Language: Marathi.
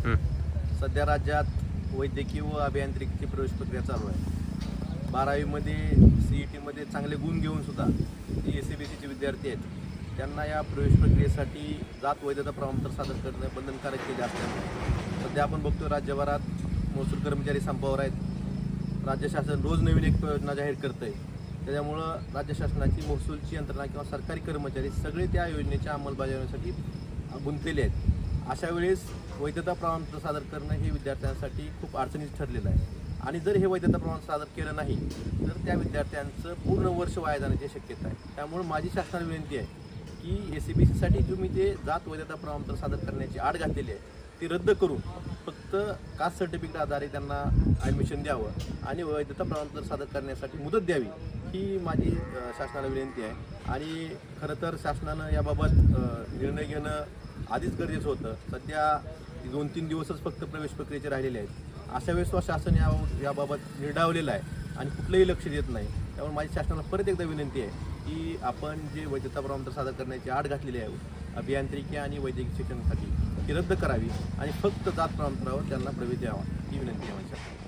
सध्या राज्यात वैद्यकीय व अभियांत्रिकीची प्रवेश प्रक्रिया चालू आहे। 12वीमध्ये CETमध्ये चांगले गुण घेऊन सुद्धा जे SABCचे विद्यार्थी आहेत त्यांना या प्रवेश प्रक्रियेसाठी जात वैधता प्रमाणपत्र सादर करणे बंधनकारक केले असल्यामुळे सध्या आपण बघतो राज्यभरात महसूल कर्मचारी संपावर आहेत। राज्य शासन रोज नवीन एक योजना जाहीर करत आहे, त्याच्यामुळं राज्य शासनाची महसूलची यंत्रणा किंवा सरकारी कर्मचारी सगळे त्या योजनेच्या अंमलबजावणीसाठी गुंतलेले आहेत। अशा वेळेस वैधता प्रमाणपत्र सादर करणं हे विद्यार्थ्यांसाठी खूप अडचणीचं ठरलेलं आहे आणि जर हे वैधता प्रमाणपत्र सादर केलं नाही तर त्या विद्यार्थ्यांचं पूर्ण वर्ष वाया जाण्याची शक्यता आहे। त्यामुळे माझी शासनाला विनंती आहे की SABCसाठी तुम्ही जे जात वैधता प्रमाणपत्र सादर करण्याची आड घातलेली आहे ती रद्द करून फक्त कास्ट सर्टिफिकेट आधारे त्यांना ॲडमिशन द्यावं आणि वैधता प्रमाणपत्र सादर करण्यासाठी मुदत द्यावी ही माझी शासनाला विनंती आहे। आणि खरं तर शासनानं याबाबत निर्णय घेणं आधीच गरजेचं होतं। सध्या 2-3 दिवसच फक्त प्रवेश प्रक्रियेचे राहिलेले आहेत। अशा वेळेस शासन याबाबत निर्डावलेलं आहे आणि कुठलंही लक्ष देत नाही। त्यामुळे माझी शासनाला परत एकदा विनंती आहे की आपण जे वैधता प्रमाणपत्र सादर करण्याची आड घातलेली आहे अभियांत्रिकी आणि वैद्यकीय शिक्षणासाठी ती रद्द करावी आणि फक्त जात प्रमाणपत्रावर त्यांना प्रवेश द्यावा ही विनंती आहे माझी शासनाला।